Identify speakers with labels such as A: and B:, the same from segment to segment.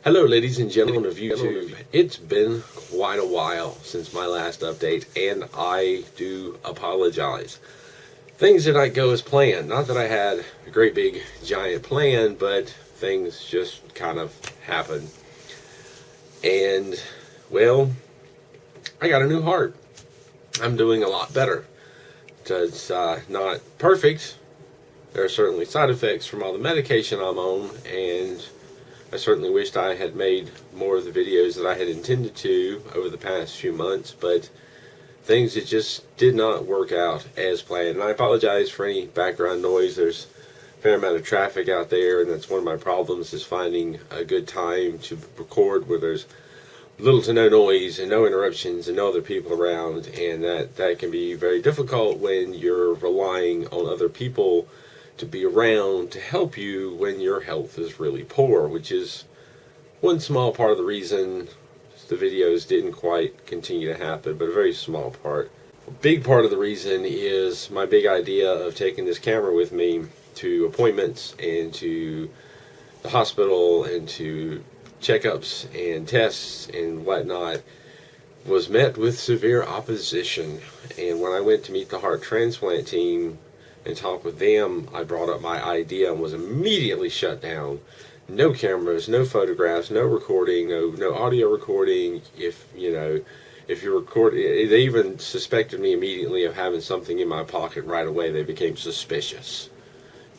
A: Hello ladies and gentlemen of YouTube. It's been quite a while since my last update, and I do apologize. Things did not go as planned. Not that I had a great big giant plan, but things just kind of happened. And, well, I got a new heart. I'm doing a lot better. It's not perfect. There are certainly side effects from all the medication I'm on, and I certainly wished I had made more of the videos that I had intended to over the past few months, but things that just did not work out as planned. And I apologize for any background noise. There's a fair amount of traffic out there, and that's one of my problems, is finding a good time to record where there's little to no noise and no interruptions and no other people around, and that can be very difficult when you're relying on other people to be around to help you when your health is really poor, which is one small part of the reason the videos didn't quite continue to happen, but a very small part. A big part of the reason is my big idea of taking this camera with me to appointments and to the hospital and to checkups and tests and whatnot was met with severe opposition. And when I went to meet the heart transplant team and talk with them, I brought up my idea and was immediately shut down. No cameras, no photographs, no recording, no audio recording. If you're recording, they even suspected me immediately of having something in my pocket right away. They became suspicious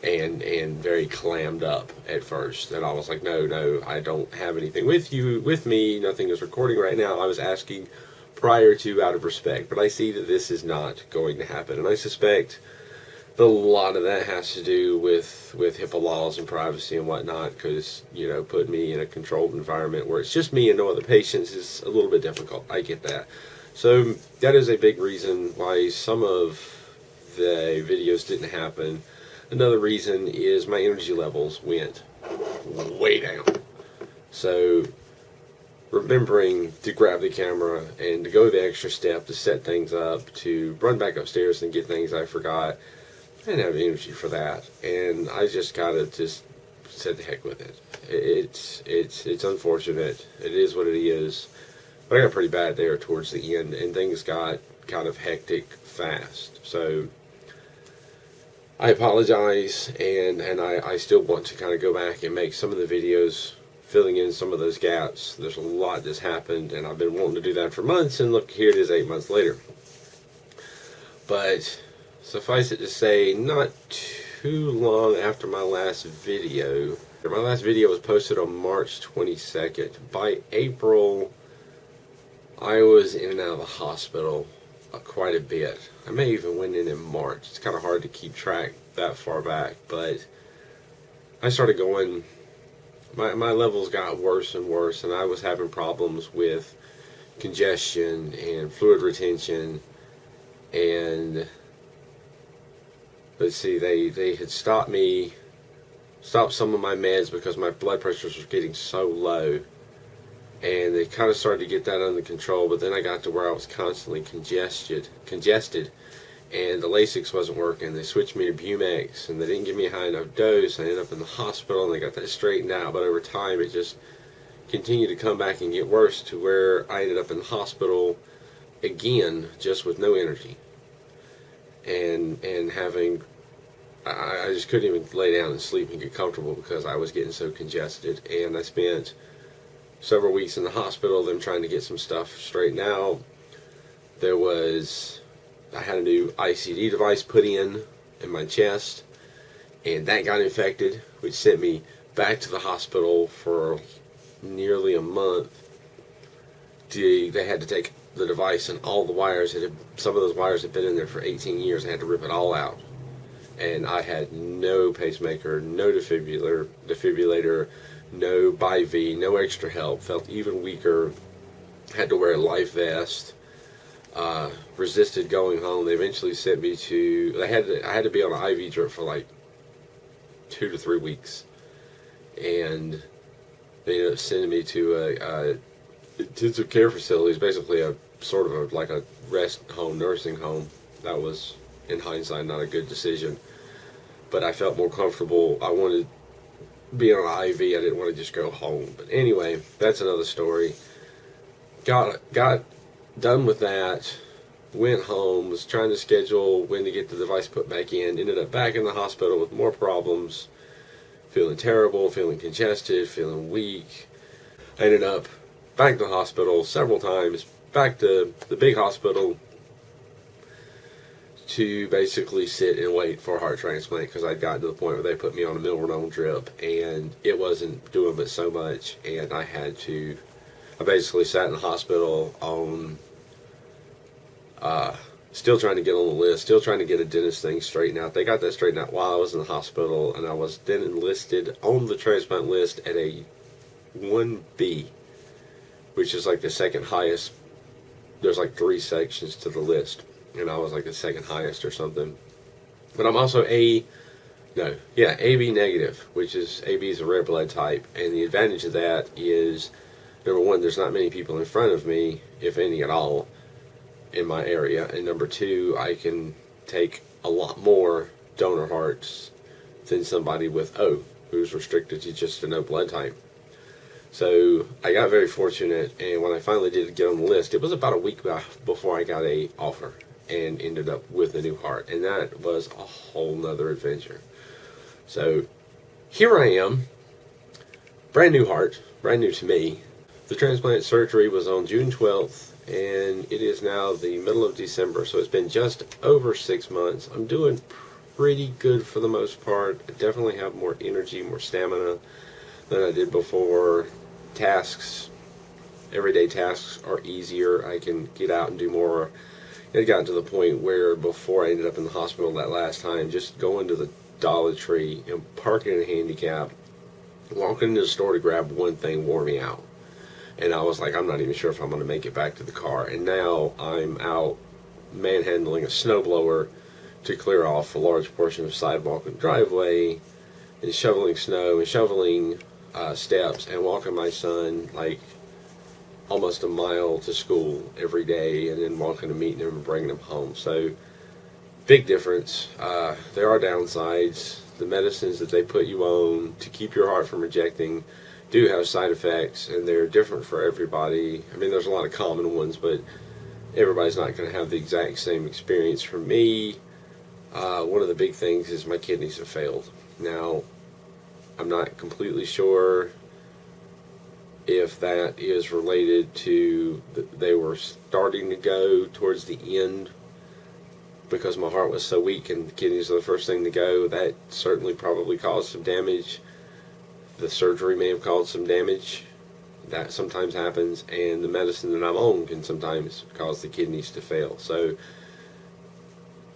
A: and very clammed up at first. And I was like, no, I don't have anything with me. Nothing is recording right now. I was asking prior to, out of respect, but I see that this is not going to happen, and I suspect a lot of that has to do with HIPAA laws and privacy and whatnot, because, putting me in a controlled environment where it's just me and no other patients is a little bit difficult. I get that. So that is a big reason why some of the videos didn't happen. Another reason is my energy levels went way down. So remembering to grab the camera and to go the extra step to set things up, to run back upstairs and get things I forgot, I didn't have energy for that, and I just kind of just said the heck with it. It's unfortunate. It is what it is. But I got pretty bad there towards the end, and things got kind of hectic fast. So I apologize, and I still want to kind of go back and make some of the videos filling in some of those gaps. There's a lot that's happened, and I've been wanting to do that for months, and look, here it is 8 months later. But suffice it to say, not too long after my last video was posted on March 22nd. By April, I was in and out of the hospital quite a bit. I may even went in March. It's kind of hard to keep track that far back, but I started going, my levels got worse and worse, and I was having problems with congestion and fluid retention, and let's see, they had stopped some of my meds because my blood pressures were getting so low, and they kind of started to get that under control. But then I got to where I was constantly congested, and the Lasix wasn't working. They switched me to Bumex, and they didn't give me a high enough dose. I ended up in the hospital, and they got that straightened out, but over time it just continued to come back and get worse, to where I ended up in the hospital again, just with no energy. And having, I just couldn't even lay down and sleep and get comfortable because I was getting so congested. And I spent several weeks in the hospital, them trying to get some stuff straightened out. I had a new ICD device put in my chest, and that got infected, which sent me back to the hospital for nearly a month. They had to take the device and all the wires, some of those wires had been in there for 18 years. I had to rip it all out, and I had no pacemaker, no defibrillator, no BiV, no extra help. Felt even weaker. Had to wear a life vest. Resisted going home. They eventually sent me to. I had to be on an IV drip for like 2 to 3 weeks, and they ended up sending me to a intensive care facility. Basically a sort of like a rest home, nursing home. That was, in hindsight, not a good decision, but I felt more comfortable. I wanted being on IV, I didn't want to just go home. But anyway, that's another story. Got done with that. Went home. Was trying to schedule when to get the device put back in. Ended up back in the hospital with more problems. Feeling terrible. Feeling congested. Feeling weak. I ended up back to the hospital several times. Back to the big hospital to basically sit and wait for a heart transplant because I'd gotten to the point where they put me on a milrinone drip and it wasn't doing but so much, and I basically sat in the hospital on still trying to get on the list, still trying to get a dentist thing straightened out. They got that straightened out while I was in the hospital, and I was then enlisted on the transplant list at a 1B, which is like the second highest. There's like 3 sections to the list, and I was like the second highest or something. But I'm also AB negative, which is AB is a rare blood type, and the advantage of that is, number one, there's not many people in front of me, if any at all, in my area, and number two, I can take a lot more donor hearts than somebody with O, who's restricted to just an O blood type. So I got very fortunate, and when I finally did get on the list, it was about a week before I got a offer and ended up with a new heart, and that was a whole nother adventure. So here I am, brand new heart, brand new to me. The transplant surgery was on June 12th, and it is now the middle of December, so it's been just over 6 months. I'm doing pretty good for the most part. I definitely have more energy, more stamina than I did before. Everyday tasks are easier. I can get out and do more. It got to the point where before I ended up in the hospital that last time, just going to the Dollar Tree and parking in a handicap, walking into the store to grab one thing wore me out. And I was like, I'm not even sure if I'm going to make it back to the car. And now I'm out manhandling a snowblower to clear off a large portion of sidewalk and driveway, and shoveling snow and shoveling steps, and walking my son like almost a mile to school every day, and then walking to meeting him and bringing him home. So big difference. There are downsides. The medicines that they put you on to keep your heart from rejecting do have side effects, and they're different for everybody. I mean, there's a lot of common ones, but everybody's not going to have the exact same experience. For me, one of the big things is my kidneys have failed. Now, I'm not completely sure if that is related to they were starting to go towards the end because my heart was so weak and the kidneys are the first thing to go. That certainly probably caused some damage. The surgery may have caused some damage. That sometimes happens, and the medicine that I'm on can sometimes cause the kidneys to fail. So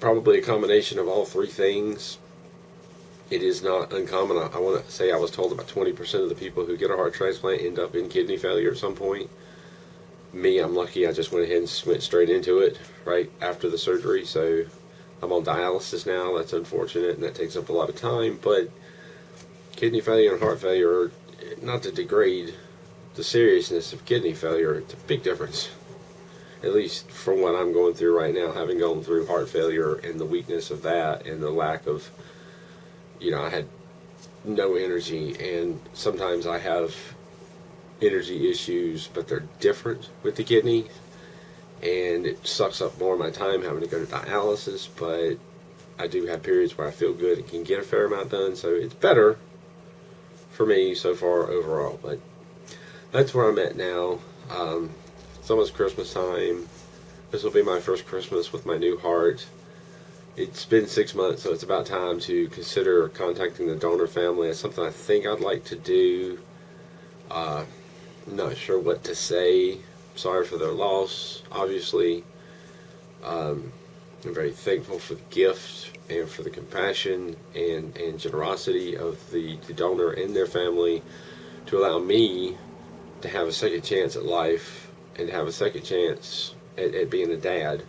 A: probably a combination of all 3 things. It is not uncommon. I want to say I was told about 20% of the people who get a heart transplant end up in kidney failure at some point. Me, I'm lucky. I just went ahead and went straight into it right after the surgery. So I'm on dialysis now. That's unfortunate, and that takes up a lot of time. But kidney failure and heart failure, not to degrade the seriousness of kidney failure, it's a big difference. At least from what I'm going through right now, having gone through heart failure and the weakness of that and the lack of, I had no energy, and sometimes I have energy issues, but they're different with the kidney, and it sucks up more of my time having to go to dialysis, but I do have periods where I feel good and can get a fair amount done, so it's better for me so far overall. But that's where I'm at now. It's almost Christmas time. This will be my first Christmas with my new heart. It's been 6 months, so it's about time to consider contacting the donor family. It's something I think I'd like to do. I'm not sure what to say. Sorry for their loss, obviously. I'm very thankful for the gift and for the compassion and generosity of the donor and their family to allow me to have a second chance at life and to have a second chance at being a dad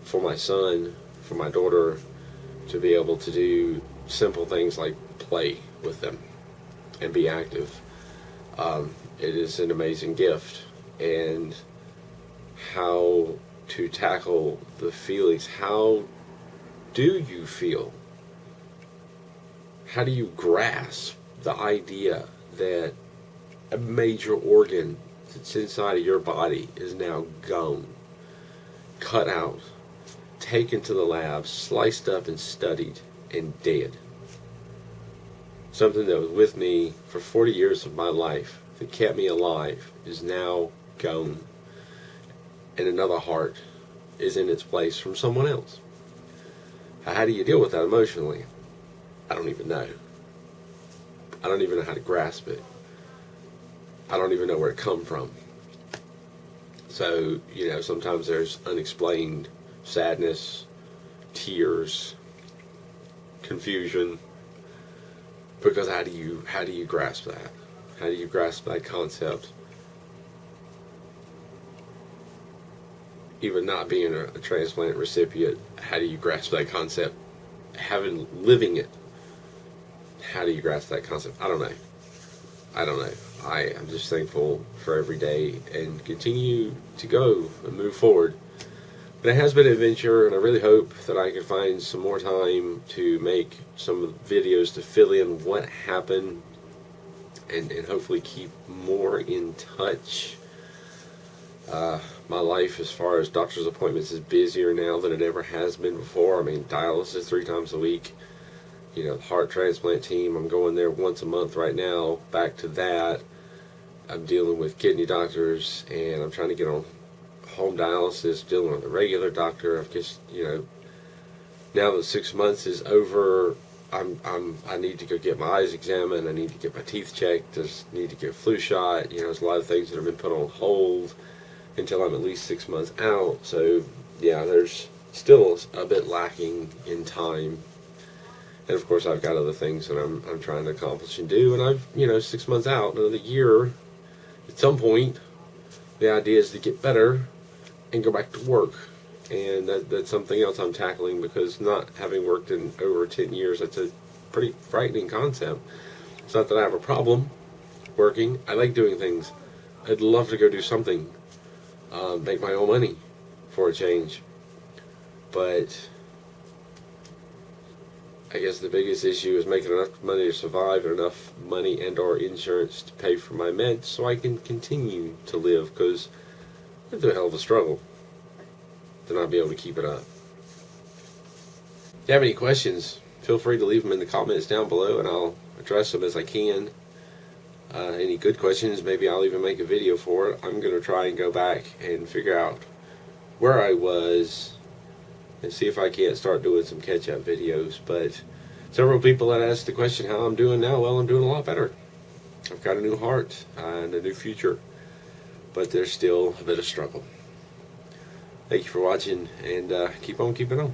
A: for my son, for my daughter, to be able to do simple things like play with them and be active. It is an amazing gift, and how to tackle the feelings. How do you feel? How do you grasp the idea that a major organ that's inside of your body is now gone, cut out, taken to the lab, sliced up and studied, and dead. Something that was with me for 40 years of my life, that kept me alive, is now gone. And another heart is in its place from someone else. How do you deal with that emotionally? I don't even know. I don't even know how to grasp it. I don't even know where it come from. So, sometimes there's unexplained sadness, tears, confusion. Because how do you grasp that? How do you grasp that concept? Even not being a transplant recipient, how do you grasp that concept? Living it, how do you grasp that concept? I don't know. I am just thankful for every day and continue to go and move forward. But it has been an adventure, and I really hope that I can find some more time to make some videos to fill in what happened and hopefully keep more in touch. My life as far as doctor's appointments is busier now than it ever has been before. I mean, dialysis 3 times a week. The heart transplant team, I'm going there once a month right now, back to that. I'm dealing with kidney doctors, and I'm trying to get on home dialysis, dealing with a regular doctor. I've just, now that 6 months is over, I need to go get my eyes examined. I need to get my teeth checked. I just need to get a flu shot. There's a lot of things that have been put on hold until I'm at least 6 months out. So, yeah, there's still a bit lacking in time. And of course, I've got other things that I'm trying to accomplish and do. And I've, 6 months out, another year, at some point, the idea is to get better and go back to work. And that's something else I'm tackling, because not having worked in over 10 years, that's a pretty frightening concept. It's not that I have a problem working. I like doing things. I'd love to go do something, make my own money for a change. But I guess the biggest issue is making enough money to survive, and enough money and or insurance to pay for my meds so I can continue to live, because it's a hell of a struggle to not be able to keep it up. If you have any questions, feel free to leave them in the comments down below, and I'll address them as I can. Any good questions, maybe I'll even make a video for it. I'm going to try and go back and figure out where I was and see if I can't start doing some catch-up videos. But several people that asked the question how I'm doing now. Well, I'm doing a lot better. I've got a new heart and a new future, but there's still a bit of struggle. Thank you for watching, and keep on keeping on.